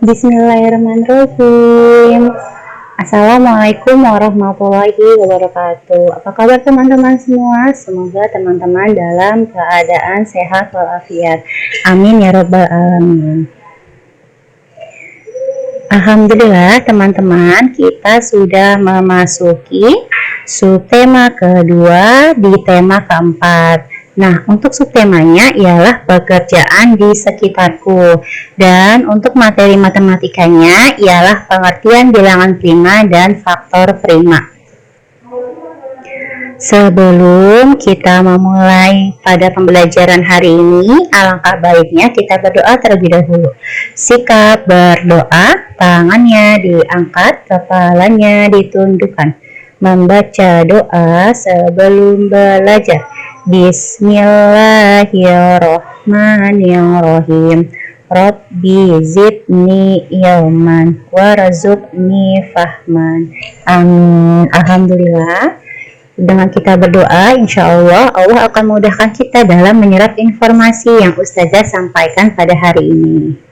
Bismillahirrahmanirrahim. Assalamualaikum warahmatullahi wabarakatuh. Apa kabar teman-teman semua? Semoga teman-teman dalam keadaan sehat walafiat. Amin ya rabbal alamin. Alhamdulillah teman-teman, kita sudah memasuki subtema kedua di tema keempat. Nah, untuk subtemanya ialah pekerjaan di sekitarku, dan untuk materi matematikanya ialah pengertian bilangan prima dan faktor prima. Sebelum kita memulai pada pembelajaran hari ini, alangkah baiknya kita berdoa terlebih dahulu. Sikap berdoa, tangannya diangkat, kepalanya ditundukkan. Membaca doa sebelum belajar. Bismillahirrahmanirrahim. Rabbi zidni ilman warzuqni fahman. Amin. Alhamdulillah. Dengan kita berdoa, insya Allah akan memudahkan kita dalam menyerap informasi yang Ustazah sampaikan pada hari ini.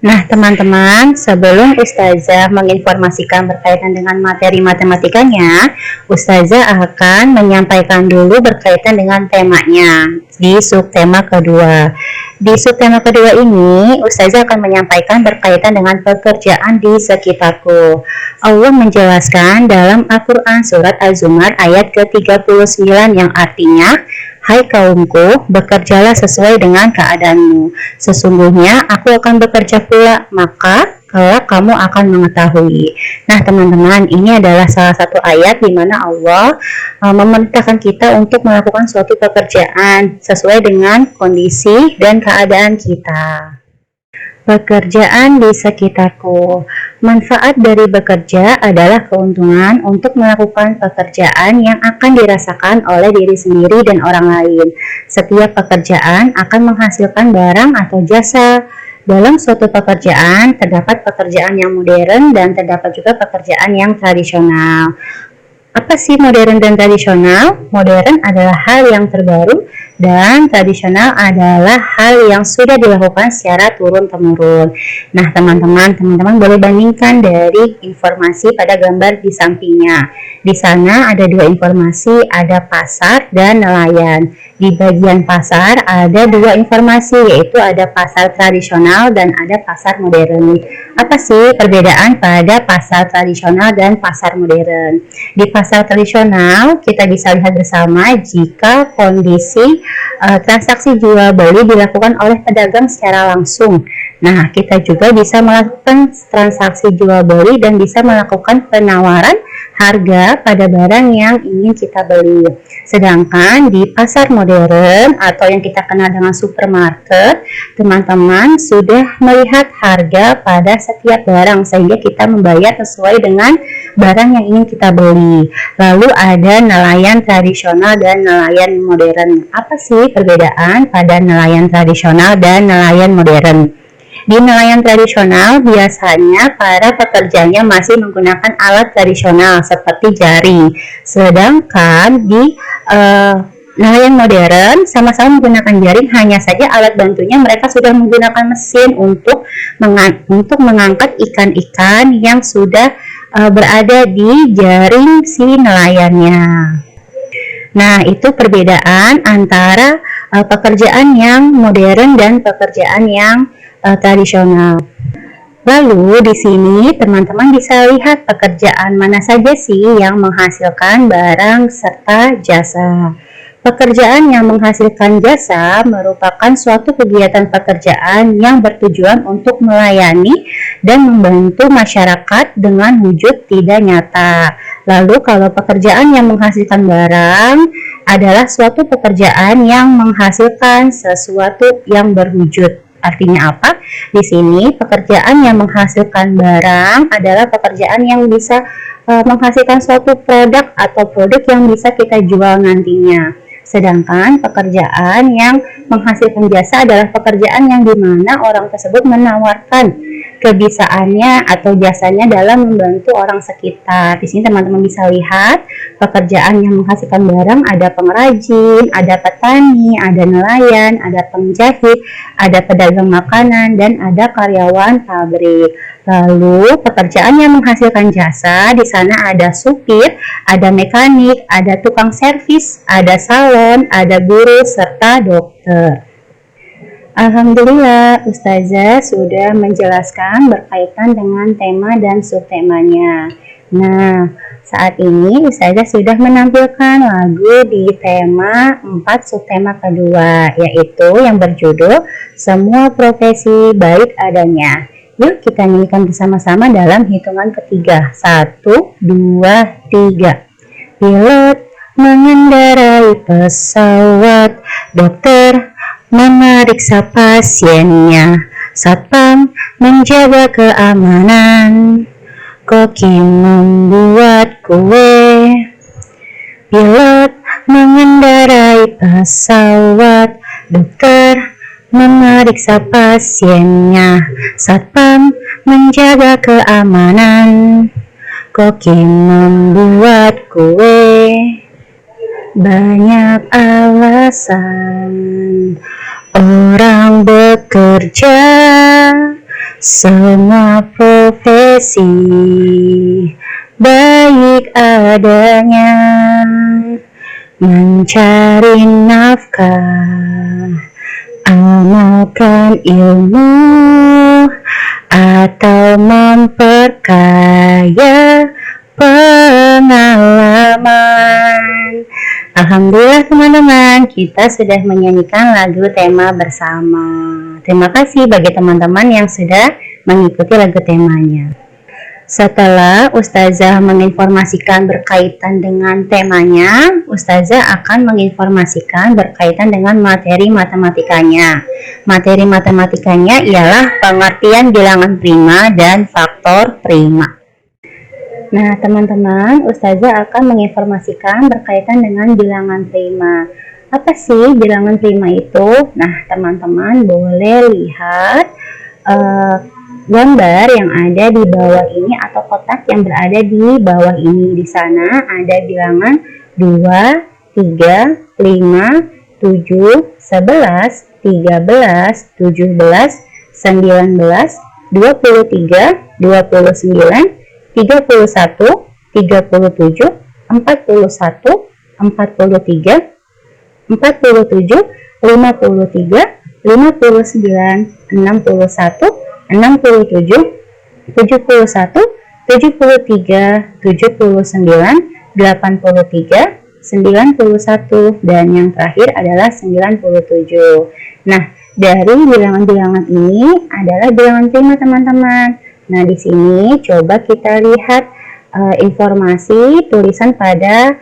Nah teman-teman, sebelum Ustazah menginformasikan berkaitan dengan materi matematikanya, Ustazah akan menyampaikan dulu berkaitan dengan temanya di subtema kedua. Di subtema kedua ini, Ustazah akan menyampaikan berkaitan dengan pekerjaan di sekitarku. Allah menjelaskan dalam Al-Quran Surat Az-Zumar ayat ke-39 yang artinya, hai kaumku, bekerjalah sesuai dengan keadaanmu. Sesungguhnya aku akan bekerja pula, maka kelak kamu akan mengetahui. Nah teman-teman, ini adalah salah satu ayat di mana Allah memerintahkan kita untuk melakukan suatu pekerjaan sesuai dengan kondisi dan keadaan kita. Pekerjaan di sekitarku. Manfaat dari bekerja adalah keuntungan untuk melakukan pekerjaan yang akan dirasakan oleh diri sendiri dan orang lain. Setiap pekerjaan akan menghasilkan barang atau jasa. Dalam suatu pekerjaan, terdapat pekerjaan yang modern dan terdapat juga pekerjaan yang tradisional. Apa sih modern dan tradisional? Modern adalah hal yang terbaru dan tradisional adalah hal yang sudah dilakukan secara turun-temurun. Nah, teman-teman boleh bandingkan dari informasi pada gambar di sampingnya. Di sana ada dua informasi, ada pasar dan nelayan. Di bagian pasar ada dua informasi, yaitu ada pasar tradisional dan ada pasar modern. Apa sih perbedaan pada pasar tradisional dan pasar modern? Di pasar tradisional, kita bisa lihat bersama jika kondisi transaksi jual beli dilakukan oleh pedagang secara langsung. Nah, kita juga bisa melakukan transaksi jual beli dan bisa melakukan penawaran harga pada barang yang ingin kita beli. Sedangkan di pasar modern atau yang kita kenal dengan supermarket, teman-teman sudah melihat harga pada setiap barang sehingga kita membayar sesuai dengan barang yang ingin kita beli. Lalu ada nelayan tradisional dan nelayan modern. Apa sih perbedaan pada nelayan tradisional dan nelayan modern? Di nelayan tradisional, biasanya para pekerjanya masih menggunakan alat tradisional seperti jaring. Sedangkan di nelayan modern, sama-sama menggunakan jaring, hanya saja alat bantunya mereka sudah menggunakan mesin untuk mengangkat ikan-ikan yang sudah berada di jaring si nelayannya. Nah, itu perbedaan antara pekerjaan yang modern dan pekerjaan yang tradisional. Lalu di sini teman-teman bisa lihat pekerjaan mana saja sih yang menghasilkan barang serta jasa. Pekerjaan yang menghasilkan jasa merupakan suatu kegiatan pekerjaan yang bertujuan untuk melayani dan membantu masyarakat dengan wujud tidak nyata. Lalu kalau pekerjaan yang menghasilkan barang adalah suatu pekerjaan yang menghasilkan sesuatu yang berwujud. Artinya apa? Di sini pekerjaan yang menghasilkan barang adalah pekerjaan yang bisa menghasilkan suatu produk atau produk yang bisa kita jual nantinya. Sedangkan pekerjaan yang menghasilkan jasa adalah pekerjaan yang dimana orang tersebut menawarkan kebiasaannya atau jasanya dalam membantu orang sekitar. Di sini teman-teman bisa lihat pekerjaan yang menghasilkan barang, ada pengrajin, ada petani, ada nelayan, ada penjahit, ada pedagang makanan, dan ada karyawan pabrik. Lalu pekerjaan yang menghasilkan jasa, di sana ada supir, ada mekanik, ada tukang servis, ada salon, ada guru, serta dokter. Alhamdulillah, Ustazah sudah menjelaskan berkaitan dengan tema dan subtemanya. Nah, saat ini Ustazah sudah menampilkan lagu di tema 4 subtema kedua, yaitu yang berjudul Semua Profesi Baik Adanya. Yuk kita nyanyikan bersama-sama dalam hitungan ketiga. 1, 2, 3. Pilot mengendarai pesawat, dokter memeriksa pasiennya, satpam menjaga keamanan, koki membuat kue. Pilot mengendarai pesawat, dokter memeriksa pasiennya, satpam menjaga keamanan, koki membuat kue. Banyak alasan orang bekerja, semua profesi baik adanya, mencari nafkah, amalkan ilmu, atau memperkaya pengalaman. Alhamdulillah teman-teman, kita sudah menyanyikan lagu tema bersama. Terima kasih bagi teman-teman yang sudah mengikuti lagu temanya. Setelah Ustazah menginformasikan berkaitan dengan temanya, Ustazah akan menginformasikan berkaitan dengan materi matematikanya. Materi matematikanya ialah pengertian bilangan prima dan faktor prima. Nah, teman-teman, Ustazah akan menginformasikan berkaitan dengan bilangan prima. Apa sih bilangan prima itu? Nah, teman-teman boleh lihat gambar yang ada di bawah ini atau kotak yang berada di bawah ini. Di sana ada bilangan 2, 3, 5, 7, 11, 13, 17, 19, 23, 29, 31, 37, 41, 43, 47, 53, 59, 61, 67, 71, 73, 79, 83, 91, dan yang terakhir adalah 97. Nah, dari bilangan-bilangan ini adalah bilangan prima teman-teman. Nah, di sini coba kita lihat informasi tulisan pada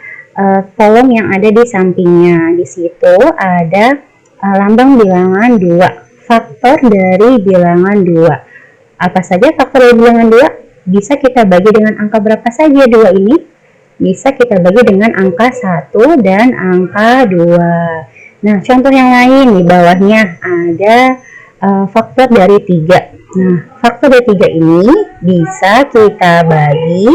kolom yang ada di sampingnya. Di situ ada lambang bilangan 2, faktor dari bilangan 2. Apa saja faktor dari bilangan 2? Bisa kita bagi dengan angka berapa saja 2 ini? Bisa kita bagi dengan angka 1 dan angka 2. Nah, contoh yang lain di bawahnya ada faktor dari 3. Nah, faktor dari 3 ini bisa kita bagi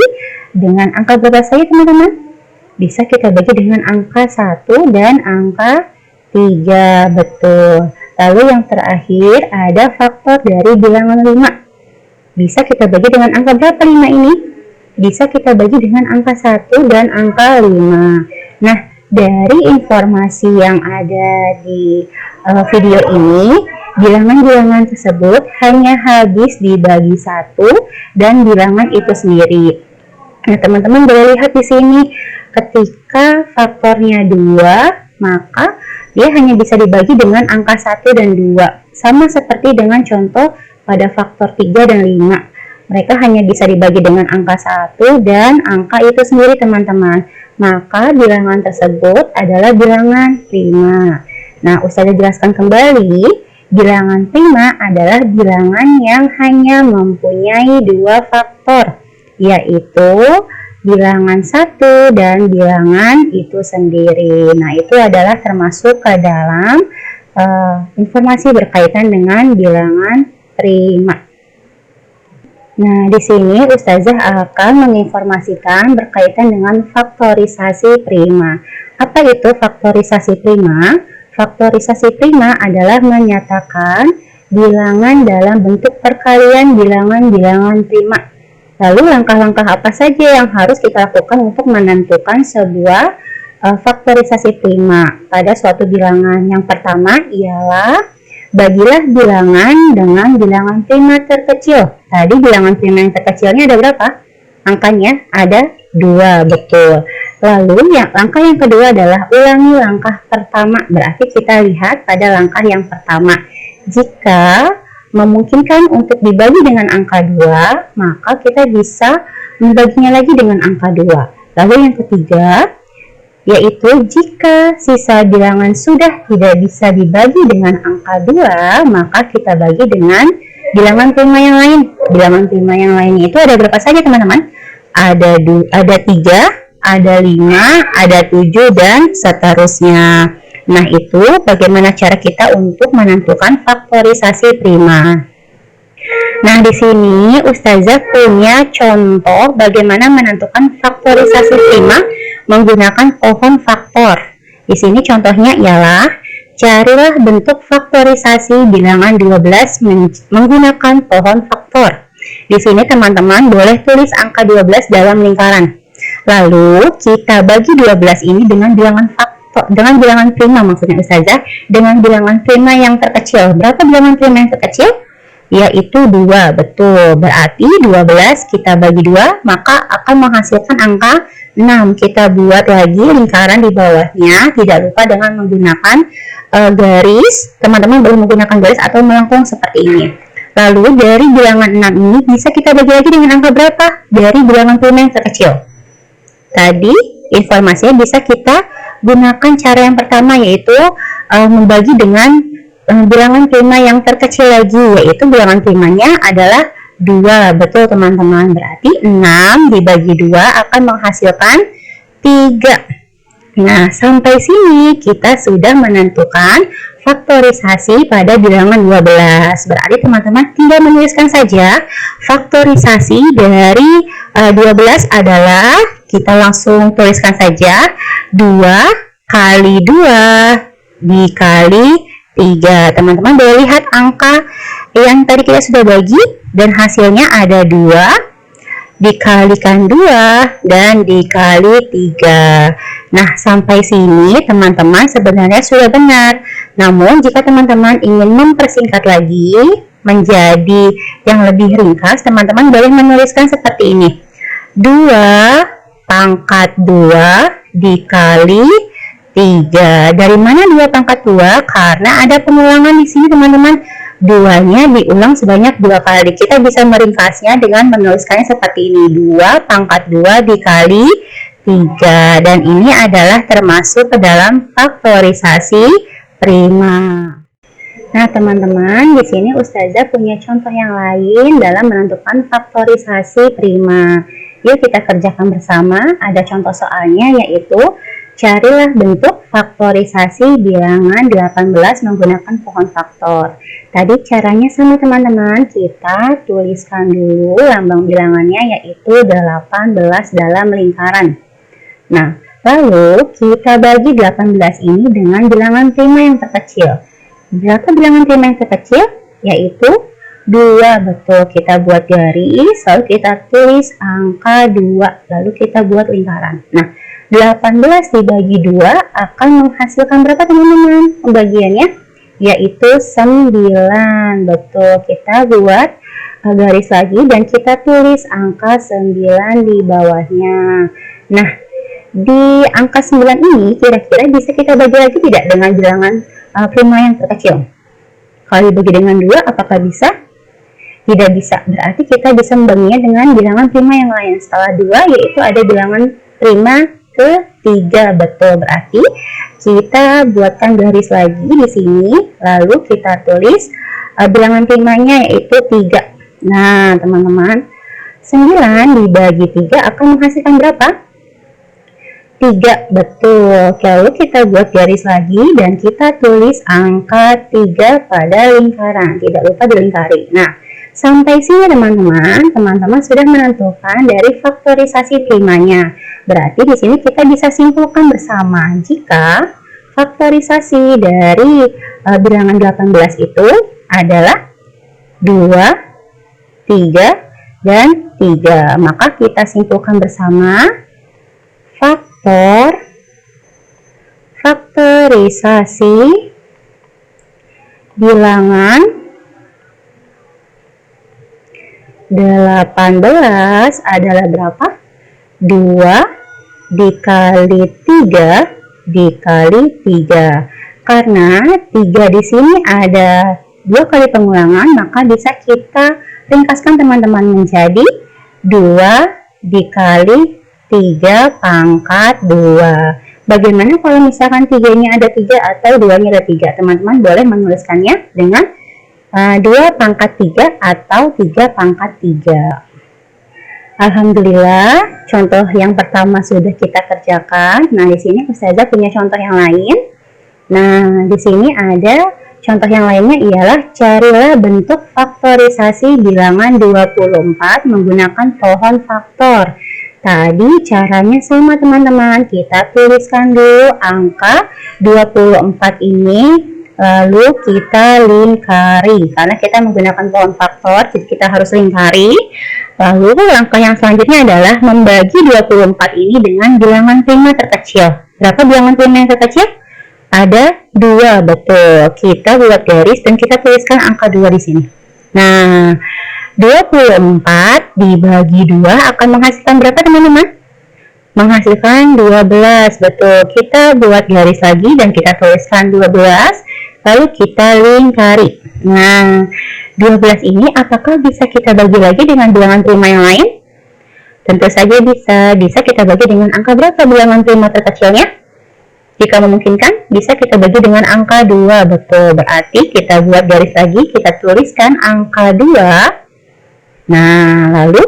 dengan angka berapa saja teman-teman? Bisa kita bagi dengan angka 1 dan angka 3, betul. Lalu yang terakhir ada faktor dari bilangan 5. Bisa kita bagi dengan angka berapa 5 ini? Bisa kita bagi dengan angka 1 dan angka 5. Nah, dari informasi yang ada di video ini, bilangan-bilangan tersebut hanya habis dibagi 1 dan bilangan itu sendiri. Nah, teman-teman boleh lihat di sini, ketika faktornya 2, maka dia hanya bisa dibagi dengan angka 1 dan 2. Sama seperti dengan contoh pada faktor 3 dan 5. Mereka hanya bisa dibagi dengan angka 1 dan angka itu sendiri teman-teman. Maka bilangan tersebut adalah bilangan prima. Nah, Ustazah jelaskan kembali. Bilangan prima adalah bilangan yang hanya mempunyai 2 faktor, yaitu bilangan 1 dan bilangan itu sendiri. Nah, itu adalah termasuk ke dalam informasi berkaitan dengan bilangan prima. Nah, di sini Ustazah akan menginformasikan berkaitan dengan faktorisasi prima. Apa itu faktorisasi prima? Faktorisasi prima adalah menyatakan bilangan dalam bentuk perkalian bilangan-bilangan prima. Lalu langkah-langkah apa saja yang harus kita lakukan untuk menentukan sebuah faktorisasi prima pada suatu bilangan? Yang pertama ialah bagilah bilangan dengan bilangan prima terkecil. Tadi bilangan prima yang terkecilnya ada berapa? Angkanya ada 2, betul. Lalu langkah yang kedua adalah ulangi langkah pertama. Berarti kita lihat pada langkah yang pertama. Jika memungkinkan untuk dibagi dengan angka 2, maka kita bisa membaginya lagi dengan angka 2. Lalu yang ketiga, yaitu jika sisa bilangan sudah tidak bisa dibagi dengan angka 2, maka kita bagi dengan bilangan prima yang lain. Bilangan prima yang lain itu ada berapa saja teman-teman? Ada 3, ada 5, ada 7, dan seterusnya. Nah, itu bagaimana cara kita untuk menentukan faktorisasi prima. Nah, di sini Ustazah punya contoh bagaimana menentukan faktorisasi prima menggunakan pohon faktor. Di sini contohnya ialah carilah bentuk faktorisasi bilangan 12 menggunakan pohon faktor. Di sini teman-teman boleh tulis angka 12 dalam lingkaran. Lalu kita bagi 12 ini dengan bilangan faktor, dengan bilangan prima maksudnya Ustazah, dengan bilangan prima yang terkecil. Berapa bilangan prima yang terkecil? Yaitu 2, betul. Berarti 12 kita bagi 2, maka akan menghasilkan angka 6. Kita buat lagi lingkaran di bawahnya, tidak lupa dengan menggunakan garis. Teman-teman boleh menggunakan garis atau melengkung seperti ini. Lalu dari bilangan 6 ini bisa kita bagi lagi dengan angka berapa? Dari bilangan prima yang terkecil. Tadi informasinya bisa kita gunakan cara yang pertama, yaitu membagi dengan bilangan prima yang terkecil lagi, yaitu bilangan primanya adalah 2, betul teman-teman. Berarti 6 dibagi 2 akan menghasilkan 3. Nah, sampai sini kita sudah menentukan faktorisasi pada bilangan 12. Berarti teman-teman tinggal menuliskan saja faktorisasi dari 12 adalah, kita langsung tuliskan saja 2 kali 2 dikali 3. Teman-teman boleh lihat angka yang tadi kita sudah bagi dan hasilnya ada 2 dikalikan 2 dan dikali 3. Nah, sampai sini teman-teman sebenarnya sudah benar. Namun jika teman-teman ingin mempersingkat lagi menjadi yang lebih ringkas, teman-teman boleh menuliskan seperti ini. 2 pangkat 2 dikali 3. Dari mana 2 pangkat 2? Karena ada pengulangan di sini teman-teman. 2-nya diulang sebanyak 2 kali. Kita bisa meringkasnya dengan menuliskannya seperti ini. 2 pangkat 2 dikali 3. Dan ini adalah termasuk ke dalam faktorisasi prima. Nah, teman-teman, di sini Ustazah punya contoh yang lain dalam menentukan faktorisasi prima. Yuk kita kerjakan bersama. Ada contoh soalnya, yaitu carilah bentuk faktorisasi bilangan 18 menggunakan pohon faktor. Tadi caranya sama teman-teman, kita tuliskan dulu lambang bilangannya, yaitu 18 dalam lingkaran. Nah, lalu kita bagi 18 ini dengan bilangan prima yang terkecil. Berapa bilangan prima yang terkecil? Yaitu 2, betul. Kita buat garis, lalu kita tulis angka 2, lalu kita buat lingkaran. Nah, 18 dibagi 2 akan menghasilkan berapa teman-teman? Pembagiannya yaitu 9, betul. Kita buat garis lagi dan kita tulis angka 9 di bawahnya. Nah, di angka 9 ini kira-kira bisa kita bagi lagi tidak dengan bilangan prima yang terkecil? Kalau dibagi dengan 2, apakah bisa? Tidak bisa. Berarti kita bisa membaginya dengan bilangan prima yang lain. Setelah 2, yaitu ada bilangan prima ke-3, betul. Berarti kita buatkan garis lagi di sini, lalu kita tulis bilangan primanya yaitu 3. Nah, teman-teman, 9 dibagi 3 akan menghasilkan berapa? 3, betul. Lalu kita buat garis lagi dan kita tulis angka 3 pada lingkaran, tidak lupa dilingkari. Nah, Sampai sini teman-teman sudah menentukan dari faktorisasi primanya. Berarti di sini kita bisa simpulkan bersama jika faktorisasi dari bilangan 18 itu adalah 2, 3, dan 3. Maka kita simpulkan bersama faktorisasi bilangan 18 adalah berapa? 2 dikali 3 dikali 3. Karena 3 di sini ada 2 kali pengulangan, maka bisa kita ringkaskan teman-teman menjadi 2 dikali 3 pangkat 2. Bagaimana kalau misalkan 3-nya ada 3 atau 2-nya ada 3? Teman-teman boleh menuliskannya dengan 2 pangkat 3 atau 3 pangkat 3. Alhamdulillah, contoh yang pertama sudah kita kerjakan. Nah, di sini Ustazah punya contoh yang lain. Nah, di sini ada contoh yang lainnya ialah carilah bentuk faktorisasi bilangan 24 menggunakan pohon faktor. Tadi caranya sama teman-teman, kita tuliskan dulu angka 24 ini, lalu kita lingkari. Karena kita menggunakan pohon faktor, jadi kita harus lingkari. Lalu langkah yang selanjutnya adalah membagi 24 ini dengan bilangan prima terkecil. Berapa bilangan prima yang terkecil? Ada 2, betul. Kita buat garis dan kita tuliskan angka 2 di sini. Nah, 24 dibagi 2 akan menghasilkan berapa teman-teman? Menghasilkan 12, betul. Kita buat garis lagi dan kita tuliskan 12, lalu kita lingkari. Nah, 12 ini apakah bisa kita bagi lagi dengan bilangan prima yang lain? Tentu saja bisa. Bisa kita bagi dengan angka berapa bilangan prima terkecilnya? Jika memungkinkan, bisa kita bagi dengan angka 2, betul. Berarti kita buat garis lagi, kita tuliskan angka 2. Nah, lalu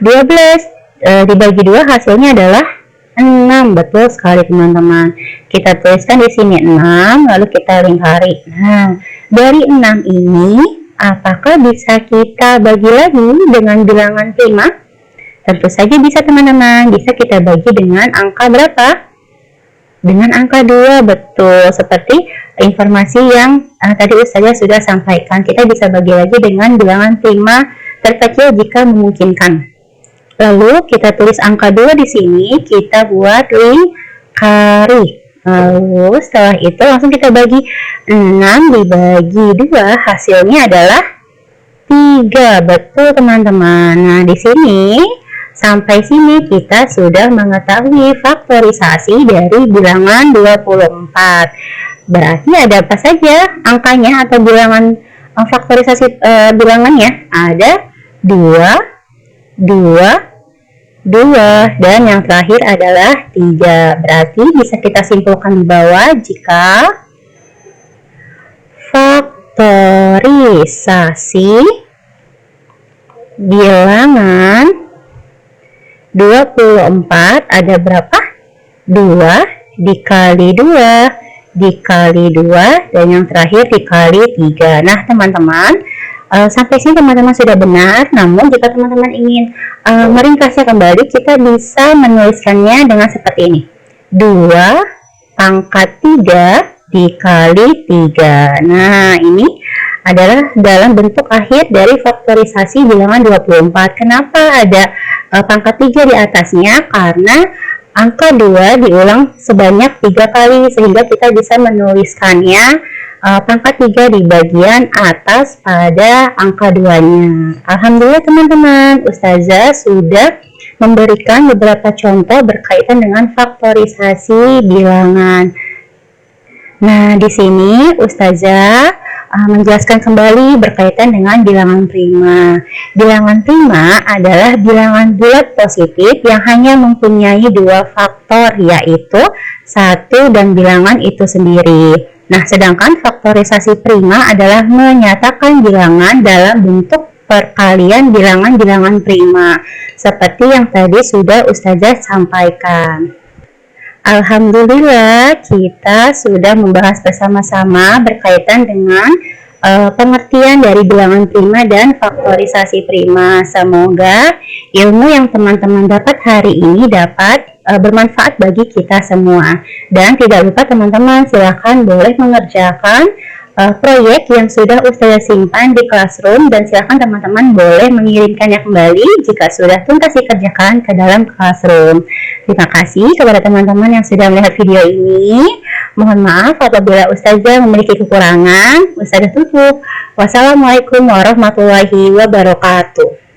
12 dibagi 2 hasilnya adalah 6, betul sekali teman-teman. Kita tuliskan di sini 6, lalu kita lingkari. Nah, dari 6 ini, apakah bisa kita bagi lagi dengan bilangan prima? Tentu saja bisa teman-teman. Bisa kita bagi dengan angka berapa? Dengan angka 2, betul. Seperti informasi yang tadi Ustazah sudah sampaikan. Kita bisa bagi lagi dengan bilangan prima terkecil jika memungkinkan. Lalu kita tulis angka 2 di sini, kita buat lingkari. Lalu setelah itu langsung kita bagi 6 dibagi 2, hasilnya adalah 3. Betul teman-teman. Nah, di sini sampai sini kita sudah mengetahui faktorisasi dari bilangan 24. Berarti ada apa saja angkanya atau bilangan faktorisasi bilangannya? Ada 2, 2, dan yang terakhir adalah 3. Berarti bisa kita simpulkan di bawah jika faktorisasi bilangan 24 ada berapa? 2 dikali 2 dikali 2 dan yang terakhir dikali 3. Nah teman-teman, sampai sini teman-teman sudah benar. Namun jika teman-teman ingin meringkasnya kembali, kita bisa menuliskannya dengan seperti ini: 2 pangkat 3 dikali 3. Nah, ini adalah dalam bentuk akhir dari faktorisasi bilangan 24. Kenapa ada pangkat 3 di atasnya? Karena angka 2 diulang sebanyak 3 kali, sehingga kita bisa menuliskannya pangkat 3 di bagian atas pada angka 2-nya. Alhamdulillah teman-teman, Ustazah sudah memberikan beberapa contoh berkaitan dengan faktorisasi bilangan. Nah, di sini Ustazah menjelaskan kembali berkaitan dengan bilangan prima. Bilangan prima adalah bilangan bulat positif yang hanya mempunyai 2 faktor, yaitu 1 dan bilangan itu sendiri. Nah, sedangkan faktorisasi prima adalah menyatakan bilangan dalam bentuk perkalian bilangan-bilangan prima, seperti yang tadi sudah Ustazah sampaikan. Alhamdulillah, kita sudah membahas bersama-sama berkaitan dengan pengertian dari bilangan prima dan faktorisasi prima. Semoga ilmu yang teman-teman dapat hari ini dapat bermanfaat bagi kita semua. Dan tidak lupa teman-teman, silahkan boleh mengerjakan proyek yang sudah Ustazah simpan di Classroom, dan silakan teman-teman boleh mengirimkannya kembali jika sudah tuntas dikerjakan ke dalam Classroom. Terima kasih kepada teman-teman yang sudah melihat video ini. Mohon maaf apabila Ustazah memiliki kekurangan. Ustazah tutup. Wassalamualaikum warahmatullahi wabarakatuh.